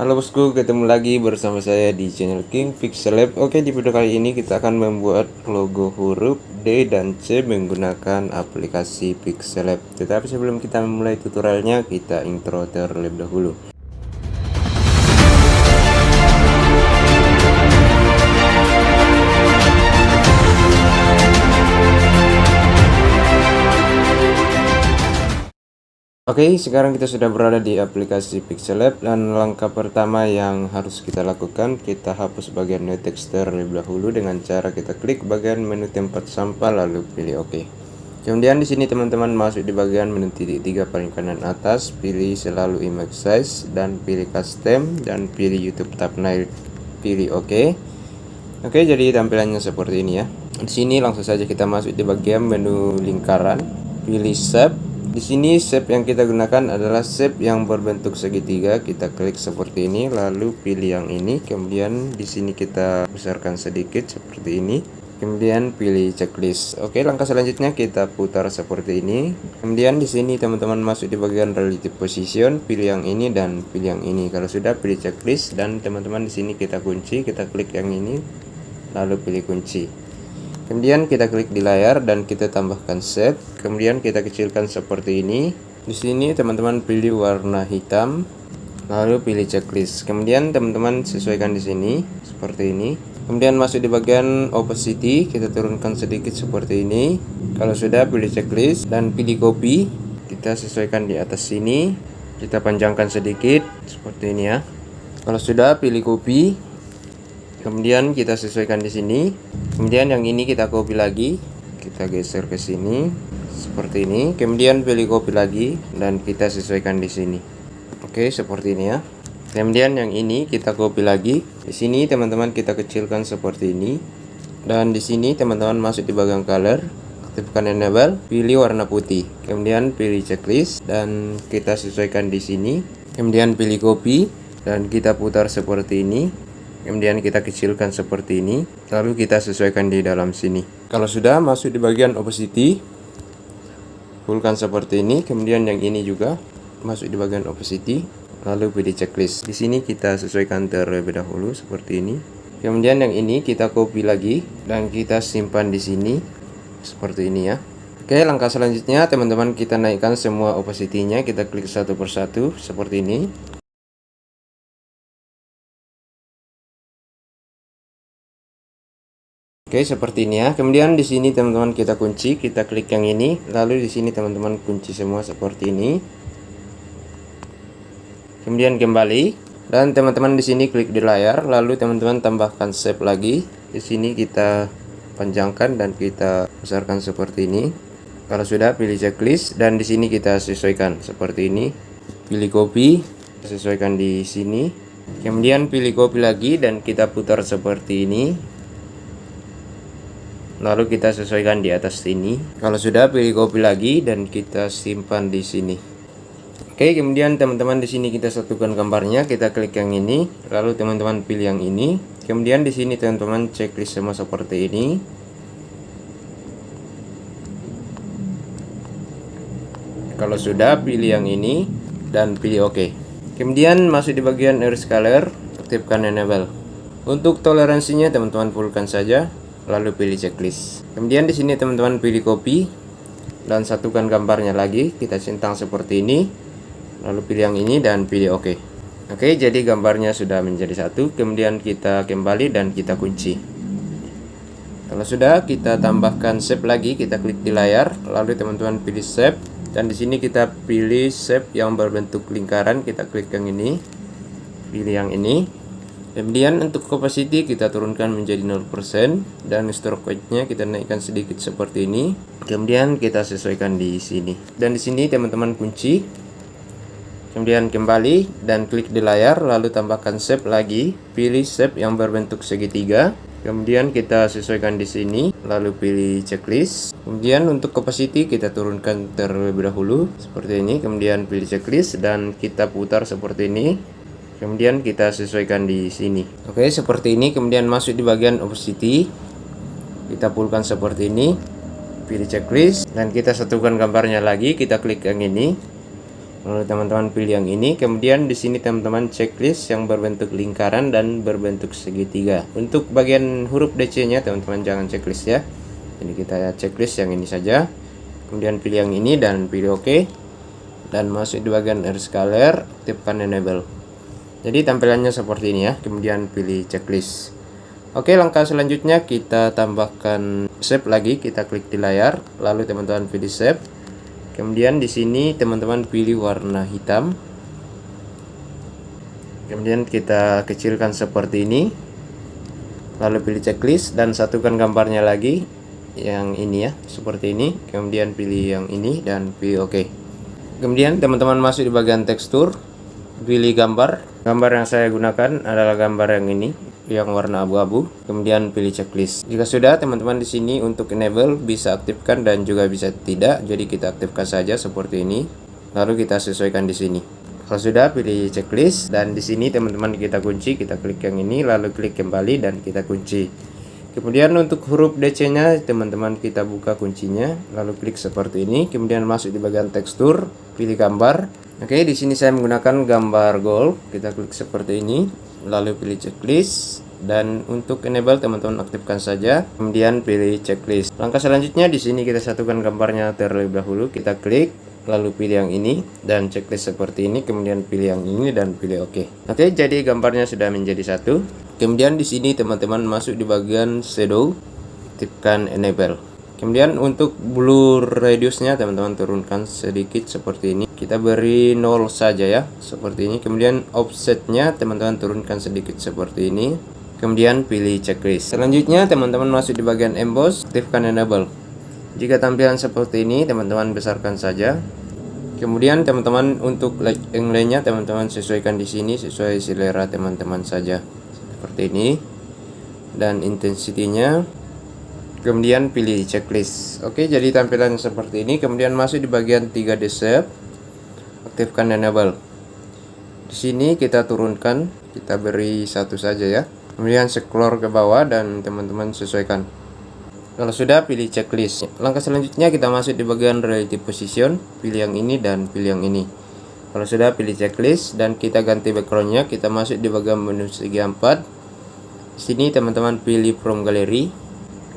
Halo bosku, ketemu lagi bersama saya di channel King Pixel Lab. Oke, di video kali ini kita akan membuat logo huruf D dan C menggunakan aplikasi Pixel Lab. Tetapi sebelum kita memulai tutorialnya, kita intro terlebih dahulu. Oke, sekarang kita sudah berada di aplikasi Pixel Lab, dan langkah pertama yang harus kita lakukan, kita hapus bagian new text terlebih dahulu dengan cara kita klik bagian menu tempat sampah lalu pilih OK. Kemudian di sini teman-teman masuk di bagian menu titik 3 paling kanan atas, pilih selalu image size dan pilih custom dan pilih YouTube thumbnail, pilih OK. Oke, jadi tampilannya seperti ini ya. Di sini langsung saja kita masuk di bagian menu lingkaran, pilih shape. Di sini shape yang kita gunakan adalah shape yang berbentuk segitiga. Kita klik seperti ini, lalu pilih yang ini. Kemudian di sini kita besarkan sedikit seperti ini. Kemudian pilih checklist. Oke, langkah selanjutnya kita putar seperti ini. Kemudian di sini teman-teman masuk di bagian relative position, pilih yang ini dan pilih yang ini. Kalau sudah, pilih checklist dan teman-teman di sini kita kunci, kita klik yang ini, lalu pilih kunci. Kemudian kita klik di layar dan kita tambahkan shape. Kemudian kita kecilkan seperti ini. Di sini teman-teman pilih warna hitam, lalu pilih checklist. Kemudian teman-teman sesuaikan di sini seperti ini. Kemudian masuk di bagian opacity, kita turunkan sedikit seperti ini. Kalau sudah, pilih checklist dan pilih copy. Kita sesuaikan di atas sini. Kita panjangkan sedikit seperti ini ya. Kalau sudah, pilih copy. Kemudian kita sesuaikan di sini. Kemudian yang ini kita copy lagi, kita geser ke sini seperti ini. Kemudian pilih copy lagi dan kita sesuaikan di sini. Oke, seperti ini ya. Kemudian yang ini kita copy lagi. Di sini teman-teman kita kecilkan seperti ini. Dan di sini teman-teman masuk di bagian color, aktifkan enable, pilih warna putih. Kemudian pilih checklist dan kita sesuaikan di sini. Kemudian pilih copy dan kita putar seperti ini. Kemudian kita kecilkan seperti ini, lalu kita sesuaikan di dalam sini. Kalau sudah, masuk di bagian opacity, fullkan seperti ini. Kemudian yang ini juga masuk di bagian opacity, lalu pilih checklist. Di sini kita sesuaikan terlebih dahulu seperti ini. Kemudian yang ini kita copy lagi dan kita simpan di sini seperti ini ya. Oke, langkah selanjutnya teman-teman kita naikkan semua opacity-nya, kita klik satu persatu seperti ini. Oke, seperti ini ya. Kemudian di sini teman-teman kita kunci, kita klik yang ini, lalu di sini teman-teman kunci semua seperti ini. Kemudian kembali dan teman-teman di sini klik di layar, lalu teman-teman tambahkan shape lagi. Di sini kita panjangkan dan kita besarkan seperti ini. Kalau sudah, pilih checklist dan di sini kita sesuaikan seperti ini. Pilih copy, sesuaikan di sini. Kemudian pilih copy lagi dan kita putar seperti ini. Lalu kita sesuaikan di atas sini. Kalau sudah, pilih copy lagi dan kita simpan di sini. Oke, kemudian teman-teman di sini kita satukan gambarnya, kita klik yang ini, lalu teman-teman pilih yang ini. Kemudian di sini teman-teman checklist semua seperti ini. Kalau sudah, pilih yang ini dan pilih OK. Kemudian masuk di bagian erase color, aktifkan enable. Untuk toleransinya teman-teman fullkan saja. Lalu pilih checklist. Kemudian di sini teman-teman pilih copy dan satukan gambarnya lagi, kita centang seperti ini. Lalu pilih yang ini dan pilih OK. Oke, jadi gambarnya sudah menjadi satu. Kemudian kita kembali dan kita kunci. Kalau sudah, kita tambahkan shape lagi, kita klik di layar, lalu teman-teman pilih shape dan di sini kita pilih shape yang berbentuk lingkaran, kita klik yang ini. Pilih yang ini. Kemudian untuk opacity kita turunkan menjadi 0% dan stroke weight-nya kita naikkan sedikit seperti ini. Kemudian kita sesuaikan di sini. Dan di sini teman-teman kunci. Kemudian kembali dan klik di layar, lalu tambahkan shape lagi, pilih shape yang berbentuk segitiga. Kemudian kita sesuaikan di sini, lalu pilih checklist. Kemudian untuk opacity kita turunkan terlebih dahulu seperti ini. Kemudian pilih checklist dan kita putar seperti ini. Kemudian kita sesuaikan di sini. Oke, seperti ini. Kemudian masuk di bagian opacity. Kita fullkan seperti ini. Pilih checklist dan kita satukan gambarnya lagi. Kita klik yang ini. Lalu teman-teman pilih yang ini. Kemudian di sini teman-teman checklist yang berbentuk lingkaran dan berbentuk segitiga. Untuk bagian huruf DC-nya teman-teman jangan checklist ya. Jadi kita checklist yang ini saja. Kemudian pilih yang ini dan pilih OK. Dan masuk di bagian R-Scaler, aktifkan enable. Jadi tampilannya seperti ini ya. Kemudian pilih checklist. Oke, langkah selanjutnya kita tambahkan shape lagi. Kita klik di layar, lalu teman-teman pilih shape. Kemudian di sini teman-teman pilih warna hitam. Kemudian kita kecilkan seperti ini. Lalu pilih checklist dan satukan gambarnya lagi yang ini ya, seperti ini. Kemudian pilih yang ini dan pilih OK. Kemudian teman-teman masuk di bagian tekstur, pilih gambar. Gambar yang saya gunakan adalah gambar yang ini, yang warna abu-abu. Kemudian pilih checklist. Jika sudah, teman-teman di sini untuk enable bisa aktifkan dan juga bisa tidak. Jadi kita aktifkan saja seperti ini. Lalu kita sesuaikan di sini. Kalau sudah, pilih checklist dan di sini teman-teman kita kunci. Kita klik yang ini, lalu klik kembali dan kita kunci. Kemudian untuk huruf DC-nya teman-teman kita buka kuncinya, lalu klik seperti ini. Kemudian masuk di bagian tekstur, pilih gambar. Oke, di sini saya menggunakan gambar gold. Kita klik seperti ini, lalu pilih checklist dan untuk enable teman-teman aktifkan saja. Kemudian pilih checklist. Langkah selanjutnya di sini kita satukan gambarnya terlebih dahulu. Kita klik, lalu pilih yang ini dan checklist seperti ini. Kemudian pilih yang ini dan pilih OK. Oke, jadi gambarnya sudah menjadi satu. Kemudian di sini teman-teman masuk di bagian shadow, aktifkan enable. Kemudian untuk blur radiusnya teman-teman turunkan sedikit seperti ini. Kita beri 0 saja ya, seperti ini. Kemudian offsetnya teman-teman turunkan sedikit seperti ini. Kemudian pilih checklist. Selanjutnya teman-teman masuk di bagian emboss, aktifkan enable. Jika tampilan seperti ini teman-teman besarkan saja. Kemudian teman-teman untuk angle-nya teman-teman sesuaikan di sini sesuai selera teman-teman saja. Seperti ini. Dan intensity-nya. Kemudian pilih checklist. Oke, jadi tampilan seperti ini. Kemudian masuk di bagian 3D shape. Aktifkan enable. Di sini kita turunkan, kita beri satu saja ya. Kemudian scroll ke bawah dan teman-teman sesuaikan. Kalau sudah, pilih checklist. Langkah selanjutnya kita masuk di bagian relative position, pilih yang ini dan pilih yang ini. Kalau sudah, pilih checklist dan kita ganti backgroundnya. Kita masuk di bagian menu segi 4. Di sini teman-teman pilih from gallery.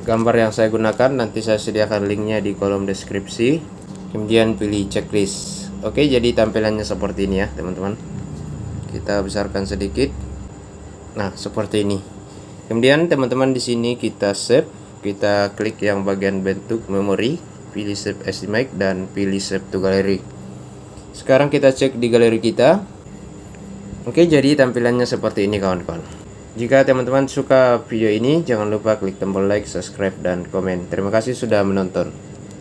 Gambar yang saya gunakan nanti saya sediakan linknya di kolom deskripsi. Kemudian pilih checklist. Oke, jadi tampilannya seperti ini ya teman-teman. Kita besarkan sedikit. Nah, seperti ini. Kemudian teman-teman di sini kita save. Kita klik yang bagian bentuk memori, pilih save as image dan pilih save to gallery. Sekarang kita cek di galeri kita. Oke, jadi tampilannya seperti ini kawan-kawan. Jika teman-teman suka video ini, jangan lupa klik tombol like, subscribe, dan komen. Terima kasih sudah menonton.